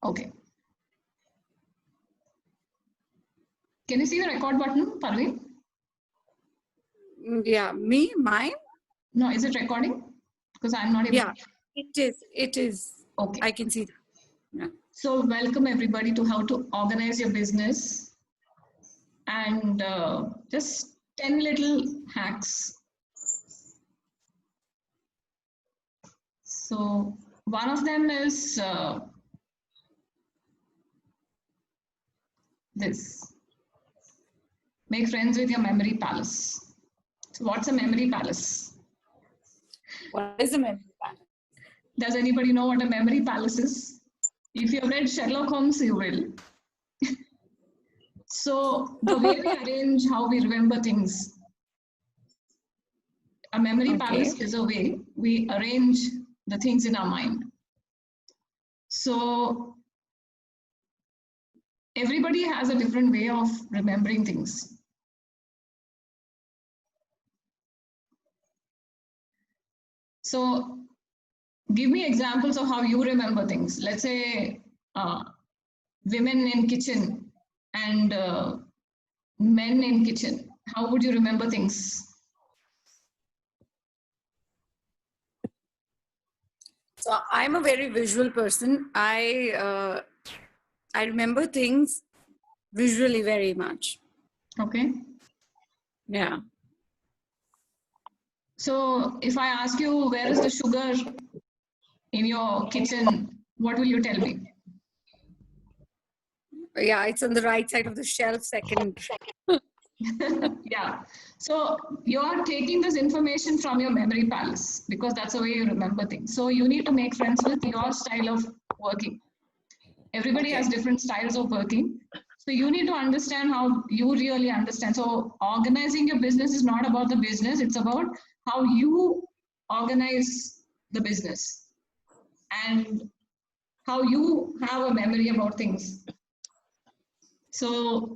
Okay. Can you see the record button, Parveen? Yeah, mine? No, is it recording? Because I'm not able. Yeah, it is. Okay. I can see that. Yeah. So welcome everybody to how to organize your business and just 10 little hacks. So one of them is this. Make friends with your memory palace. So what's a memory palace? What is a memory palace? Does anybody know what a memory palace is? If you have read Sherlock Holmes, you will. So the way we arrange how we remember things, a memory palace is a way we arrange the things in our mind. So everybody has a different way of remembering things. So give me examples of how you remember things. Let's say women in kitchen and men in kitchen. How would you remember things? So I'm a very visual person. I remember things visually very much. Okay. Yeah. So if I ask you where is the sugar in your kitchen, what will you tell me? Yeah, it's on the right side of the shelf, second. Yeah. So you're taking this information from your memory palace because that's the way you remember things. So you need to make friends with your style of working. Everybody has different styles of working. So you need to understand how you really understand. So organizing your business is not about the business. It's about how you organize the business and how you have a memory about things. So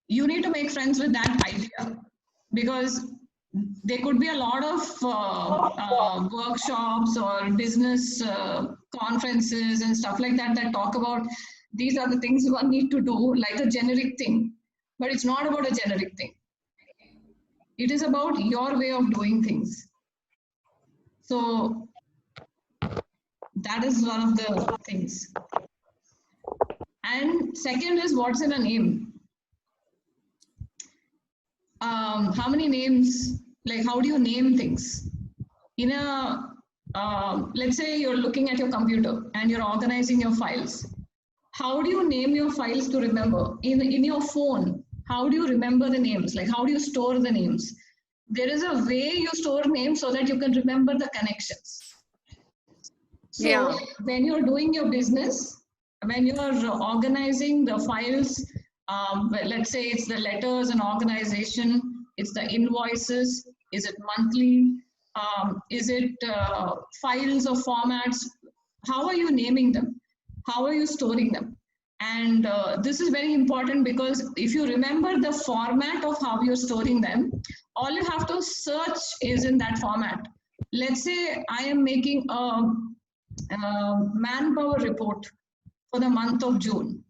you need to make friends with that idea because there could be a lot of workshops or business conferences and stuff like that that talk about these are the things one need to do, like a generic thing. But it's not about a generic thing. It is about your way of doing things. So that is one of the things. And second is what's in a name. How many names, like how do you name things? In a, let's say you're looking at your computer and you're organizing your files. How do you name your files to remember? In your phone, how do you remember the names? Like how do you store the names? There is a way you store names so that you can remember the connections. So when you're doing your business, when you're organizing the files, let's say it's the letters and organization, it's the invoices, is it monthly, is it files or formats? How are you naming them? How are you storing them? And this is very important because if you remember the format of how you're storing them, all you have to search is in that format. Let's say I am making a manpower report for the month of June.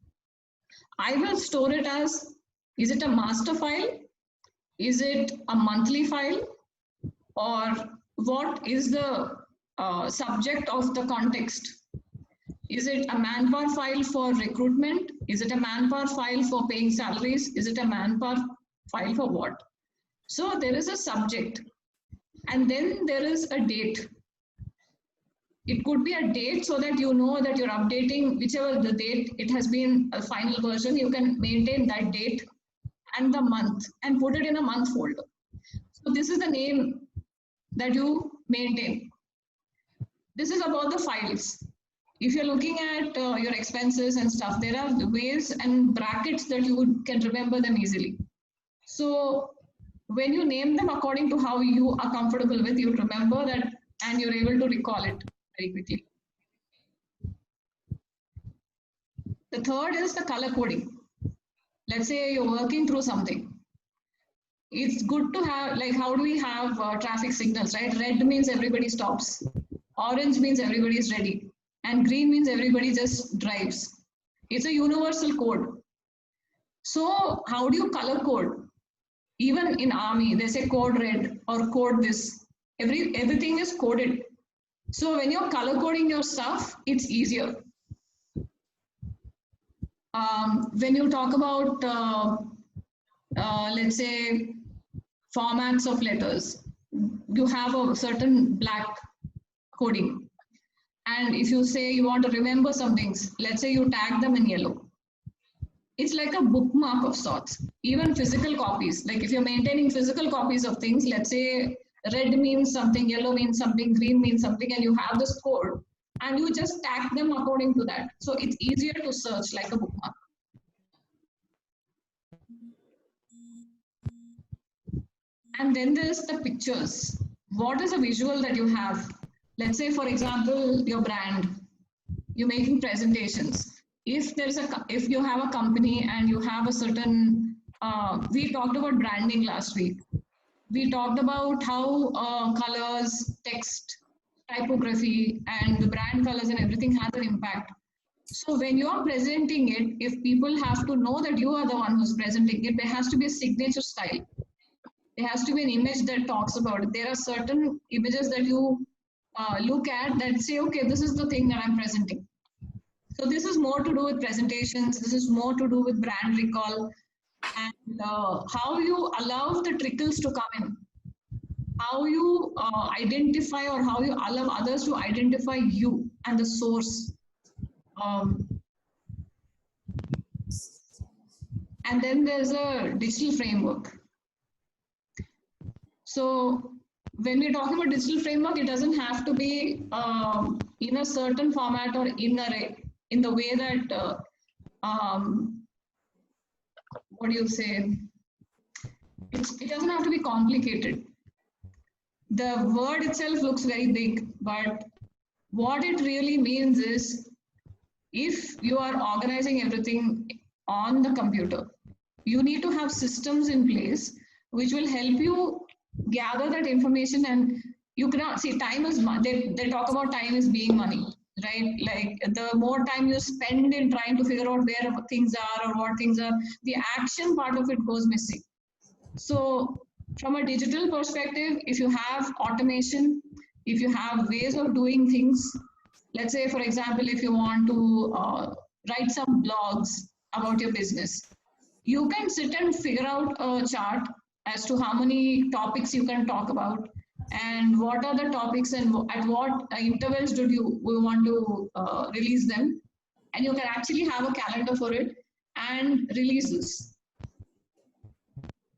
I will store it as, is it a master file? Is it a monthly file? Or what is the subject of the context? Is it a manpower file for recruitment? Is it a manpower file for paying salaries? Is it a manpower file for what? So there is a subject and then there is a date. It could be a date so that you know that you're updating whichever the date it has been a final version, you can maintain that date and the month and put it in a month folder. So this is the name that you maintain. This is about the files. If you're looking at your expenses and stuff, there are ways and brackets that you can remember them easily. So when you name them according to how you are comfortable with, you remember that and you're able to recall it very quickly. The third is the color coding. Let's say you're working through something. It's good to have, like, how do we have traffic signals, right? Red means everybody stops. Orange means everybody is ready. And green means everybody just drives. It's a universal code. So how do you color code? Even in army, they say code red or code this. Everything is coded. So when you're color coding your stuff, it's easier. When you talk about, let's say, formats of letters, you have a certain black coding. And if you say you want to remember some things, let's say you tag them in yellow. It's like a bookmark of sorts. Even physical copies, like if you're maintaining physical copies of things, let's say red means something, yellow means something, green means something, and you have this code, and you just tag them according to that. So it's easier to search like a bookmark. And then there's the pictures. What is a visual that you have? Let's say, for example, your brand, you're making presentations. If you have a company and you have a certain, we talked about branding last week. We talked about how colors, text, typography, and the brand colors and everything has an impact. So when you are presenting it, if people have to know that you are the one who's presenting it, there has to be a signature style. There has to be an image that talks about it. There are certain images that you look at that say, okay, this is the thing that I'm presenting. So this is more to do with presentations. This is more to do with brand recall and how you allow the trickles to come in. How you identify or how you allow others to identify you and the source. And then there's a digital framework. So when we're talking about digital framework, it doesn't have to be in a certain format or in the way that, what do you say? It doesn't have to be complicated. The word itself looks very big, but what it really means is if you are organizing everything on the computer, you need to have systems in place which will help you gather that information. And you cannot see time is they talk about time as being money, right? Like the more time you spend in trying to figure out where things are or what things are, the action part of it goes missing. So from a digital perspective, if you have automation, if you have ways of doing things, let's say, for example, if you want to write some blogs about your business, you can sit and figure out a chart as to how many topics you can talk about and what are the topics and at what intervals do you want to release them. And you can actually have a calendar for it and release this.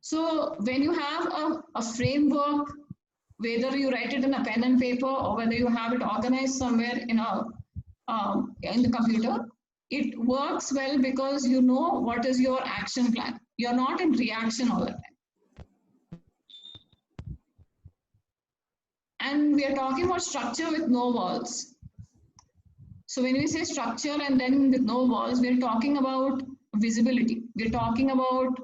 So when you have a framework, whether you write it in a pen and paper or whether you have it organized somewhere in the computer, it works well because you know what is your action plan. You're not in reaction all the time. And we are talking about structure with no walls. So when we say structure and then with no walls, we're talking about visibility. We're talking about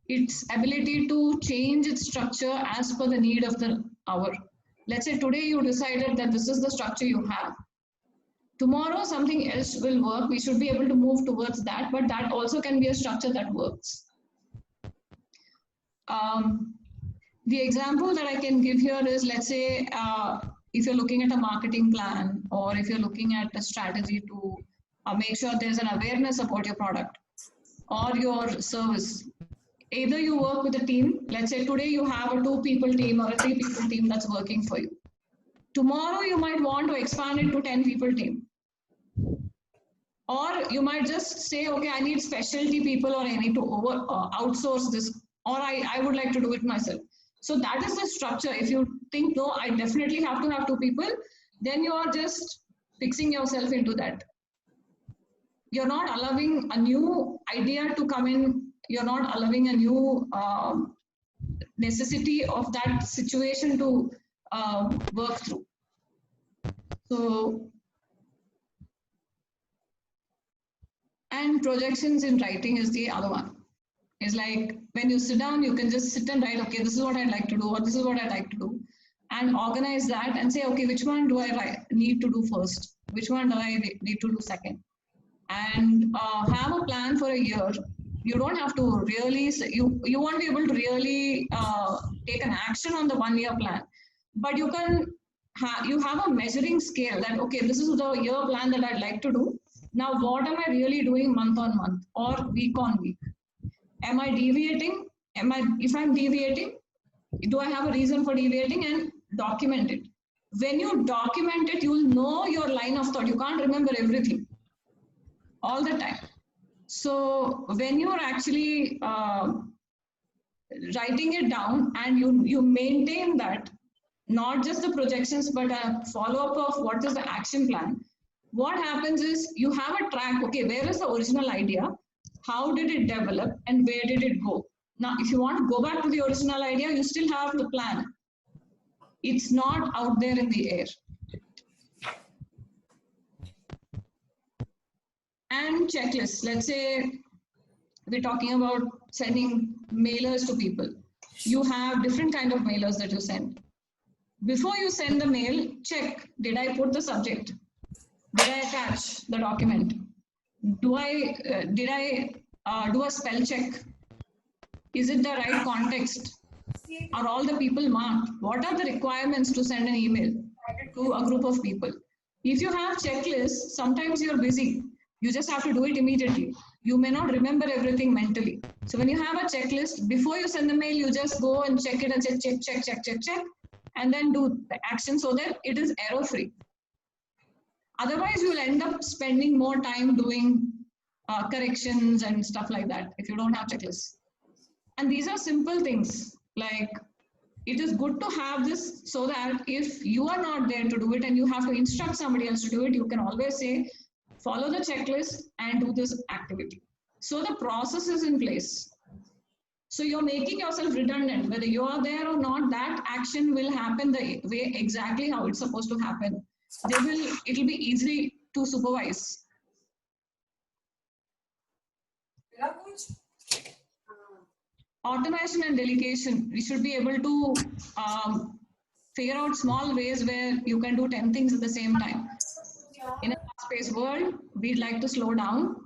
its ability to change its structure as per the need of the hour. Let's say today you decided that this is the structure you have. Tomorrow something else will work. We should be able to move towards that, but that also can be a structure that works. The example that I can give here is, let's say, if you're looking at a marketing plan or if you're looking at a strategy to make sure there's an awareness about your product or your service. Either you work with a team, let's say today you have a 2-people team or a 3-people team that's working for you. Tomorrow you might want to expand it to 10-people team. Or you might just say, okay, I need specialty people or I need to outsource this, or I would like to do it myself. So that is the structure. If you think, no, I definitely have to have 2 people, then you are just fixing yourself into that. You're not allowing a new idea to come in. You're not allowing a new necessity of that situation to work through. So, and projections in writing is the other one. It's like when you sit down, you can just sit and write, okay, this is what I'd like to do, or this is what I'd like to do, and organize that and say, okay, which one do I need to do first? Which one do I need to do second? and have a plan for a year. You don't have to really, you won't be able to really take an action on the 1 year plan, but you can you have a measuring scale that, okay, this is the year plan that I'd like to do. Now, what am I really doing month on month or week on week? Am I deviating? If I'm deviating, do I have a reason for deviating, and document it. When you document it, you'll know your line of thought. You can't remember everything all the time. So when you're actually writing it down and you maintain that, not just the projections, but a follow-up of what is the action plan, what happens is you have a track. Okay, where is the original idea? How did it develop and where did it go? Now, if you want to go back to the original idea, you still have the plan. It's not out there in the air. And checklists. Let's say we're talking about sending mailers to people. You have different kind of mailers that you send. Before you send the mail, check, did I put the subject? Did I attach the document? Did I do a spell check? Is it the right context? Are all the people marked? What are the requirements to send an email to a group of people? If you have checklists, sometimes you're busy. You just have to do it immediately. You may not remember everything mentally. So when you have a checklist, before you send the mail, you just go and check it and check, and then do the action so that it is error-free. Otherwise, you'll end up spending more time doing corrections and stuff like that if you don't have checklists. And these are simple things. Like, it is good to have this so that if you are not there to do it and you have to instruct somebody else to do it, you can always say, follow the checklist and do this activity. So the process is in place. So you're making yourself redundant. Whether you are there or not, that action will happen the way exactly how it's supposed to happen. It will be easy to supervise. Automation and delegation. We should be able to figure out small ways where you can do 10 things at the same time. In a fast-paced world, we'd like to slow down.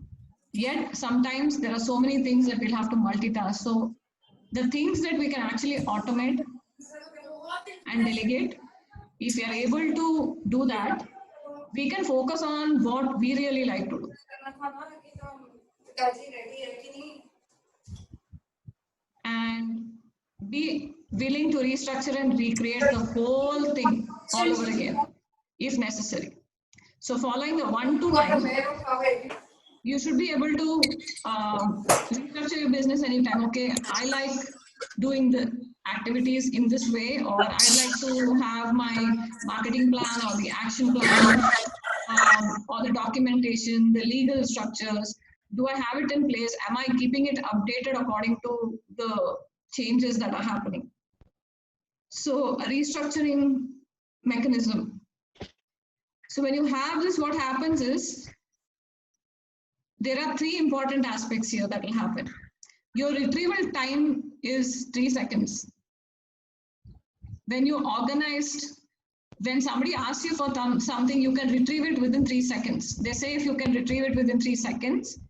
Yet sometimes there are so many things that we'll have to multitask. So the things that we can actually automate and delegate, if we are able to do that, we can focus on what we really like to do. And be willing to restructure and recreate the whole thing all over again, if necessary. So following the 1 to 9, you should be able to restructure your business anytime. Okay, I like doing the activities in this way, or I'd like to have my marketing plan or the action plan or the documentation, the legal structures. Do I have it in place? Am I keeping it updated according to the changes that are happening? So a restructuring mechanism. So when you have this, what happens is, there are 3 important aspects here that will happen. Your retrieval time is 3 seconds. When you organized, when somebody asks you for something, you can retrieve it within 3 seconds. They say if you can retrieve it within 3 seconds,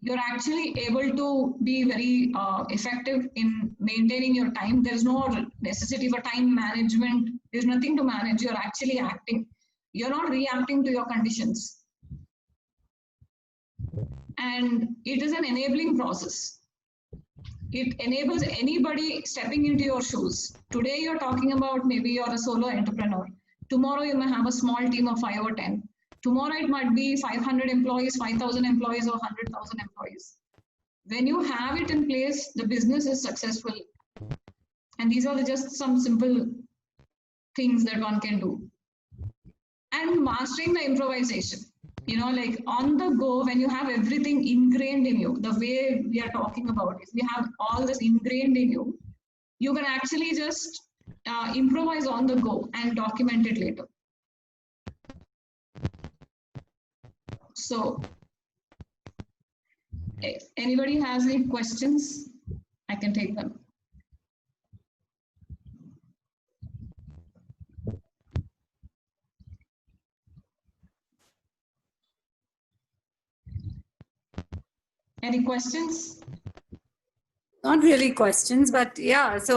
you're actually able to be very effective in maintaining your time. There's no necessity for time management. There's nothing to manage. You're actually acting. You're not reacting to your conditions. And it is an enabling process. It enables anybody stepping into your shoes. Today you're talking about maybe you're a solo entrepreneur. Tomorrow you may have a small team of 5 or 10. Tomorrow it might be 500 employees, 5,000 employees, or 100,000 employees. When you have it in place, the business is successful. And these are just some simple things that one can do. And mastering the improvisation. You know, like on the go, when you have everything ingrained in you, the way we are talking about, if you have all this ingrained in you, you can actually just improvise on the go and document it later. So if anybody has any questions, I can take them. Any questions? Not really questions, but yeah. So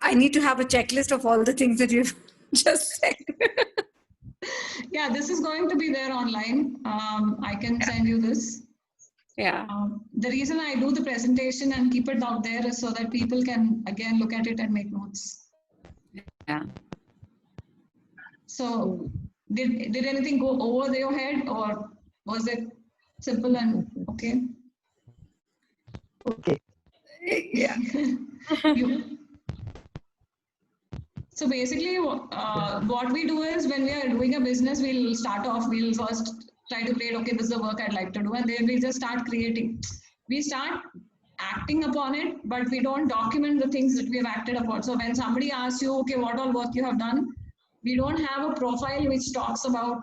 I need to have a checklist of all the things that you've just said. Yeah, this is going to be there online. I can send you this. Yeah. The reason I do the presentation and keep it out there is so that people can again look at it and make notes. Yeah. So did anything go over your head, or was it simple and okay? Okay. Yeah. So basically, what we do is when we are doing a business, we'll start off, we'll first try to create, okay, this is the work I'd like to do. And then we just start creating. We start acting upon it, but we don't document the things that we have acted upon. So when somebody asks you, okay, what all work you have done, we don't have a profile which talks about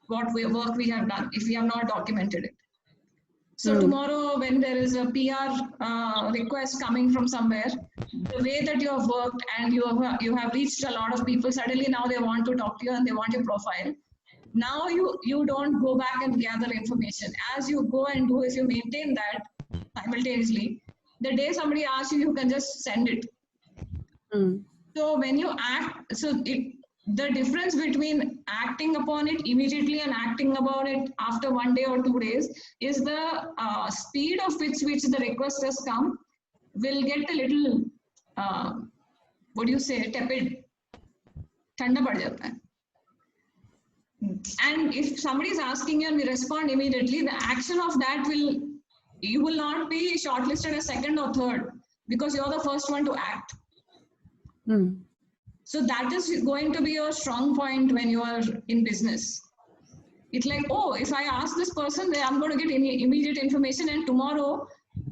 what work we have done if we have not documented it. So tomorrow, when there is a PR request coming from somewhere, the way that you have worked and you have reached a lot of people, suddenly now they want to talk to you and they want your profile. Now you don't go back and gather information. As you go and do, if you maintain that simultaneously, the day somebody asks you, you can just send it. So when you act, the difference between acting upon it immediately and acting about it after 1 day or 2 days is the speed of which the request has come will get a little, what do you say, tepid. Thanda pad jata hai. And if somebody is asking you and we respond immediately, the action of that you will not be shortlisted as second or third because you're the first one to act. So that is going to be your strong point when you are in business. It's like, oh, if I ask this person, then I'm going to get immediate information, and tomorrow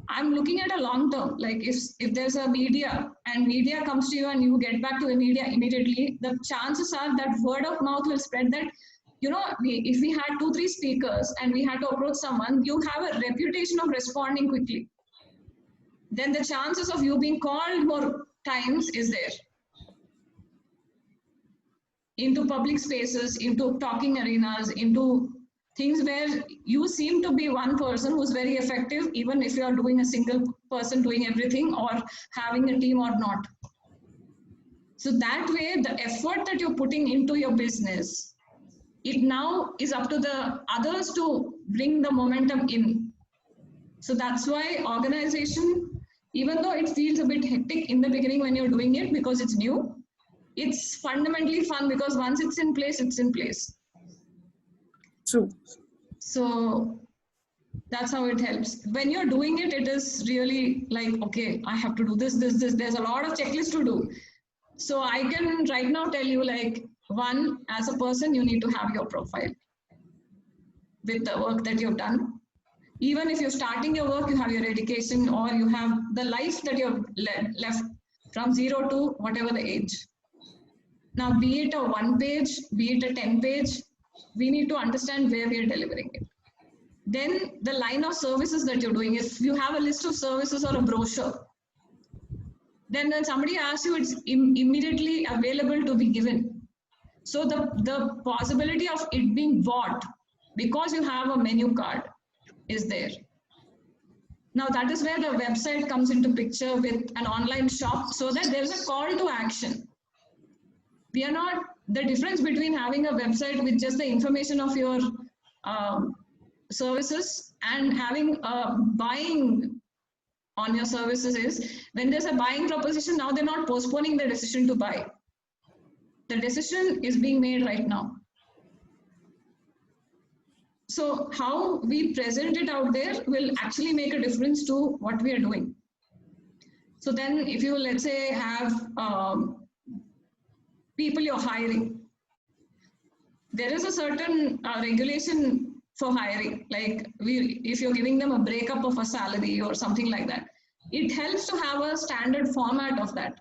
I'm looking at a long term. Like if there's a media and media comes to you and you get back to the media immediately, the chances are that word of mouth will spread that, you know, if we had 2-3 speakers and we had to approach someone, you have a reputation of responding quickly. Then the chances of you being called more times is there. Into public spaces, into talking arenas, into things where you seem to be one person who's very effective, even if you are doing a single person doing everything or having a team or not. So that way, the effort that you're putting into your business, it now is up to the others to bring the momentum in. So that's why organization, even though it feels a bit hectic in the beginning when you're doing it because it's new, it's fundamentally fun because once it's in place, it's in place. True. So that's how it helps. When you're doing it, it is really like, okay, I have to do this. There's a lot of checklists to do. So I can right now tell you, like, one, as a person, you need to have your profile with the work that you've done. Even if you're starting your work, you have your education or you have the life that you've left from 0 to whatever the age. Now, be it a 1 page, be it a 10 page, we need to understand where we are delivering it. Then the line of services that you're doing, if you have a list of services or a brochure, then when somebody asks you, it's immediately available to be given. So the possibility of it being bought because you have a menu card is there. Now that is where the website comes into picture with an online shop so that there's a call to action. We are not, the difference between having a website with just the information of your services and having buying on your services is when there's a buying proposition, now they're not postponing the decision to buy. The decision is being made right now. So how we present it out there will actually make a difference to what we are doing. So then if you, let's say, have people you're hiring, there is a certain regulation for hiring. Like if you're giving them a breakup of a salary or something like that, it helps to have a standard format of that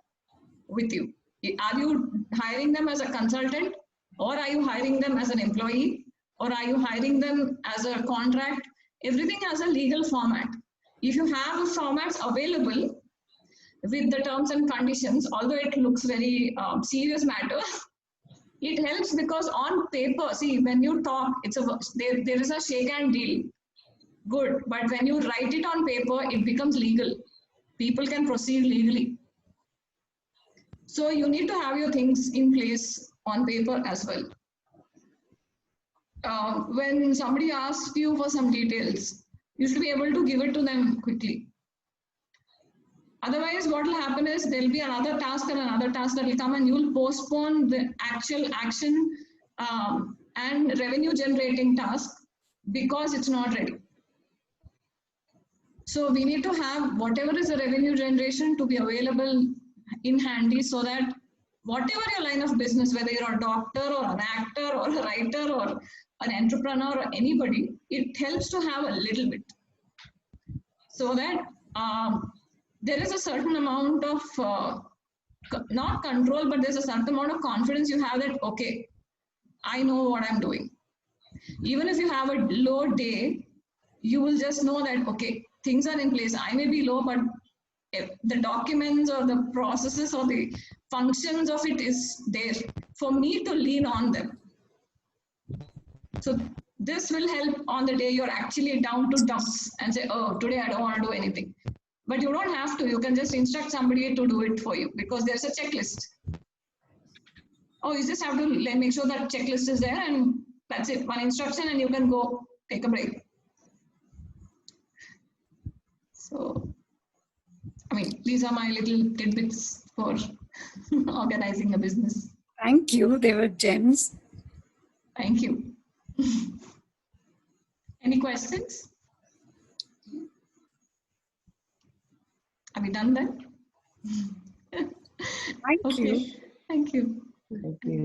with you. Are you hiring them as a consultant, or are you hiring them as an employee, or are you hiring them as a contract? Everything has a legal format. If you have formats available with the terms and conditions, although it looks very serious matter, it helps because on paper, see, when you talk, there is a shake and deal. good. But when you write it on paper, it becomes legal. People can proceed legally. So you need to have your things in place on paper as well. When somebody asks you for some details, you should be able to give it to them quickly. Otherwise, what will happen is there'll be another task and another task that will come, and you'll postpone the actual action and revenue generating task because it's not ready. So we need to have whatever is the revenue generation to be available in handy, so that whatever your line of business, whether you're a doctor or an actor or a writer or an entrepreneur or anybody, it helps to have a little bit, so that there is a certain amount of not control, but there's a certain amount of confidence you have that, okay, I know what I'm doing. Even if you have a low day, you will just know that, okay, things are in place. I may be low, but the documents or the processes or the functions of it is there for me to lean on them. So this will help on the day you're actually down to dumps and say, oh, today I don't want to do anything. But you don't have to. You can just instruct somebody to do it for you because there's a checklist. Oh, you just have to make sure that checklist is there, and that's it. One instruction and you can go take a break. So, I mean, these are my little tidbits for organizing a business. Thank you. They were gems. Thank you. Any questions? Have we done that? Thank you. Thank you. Thank you.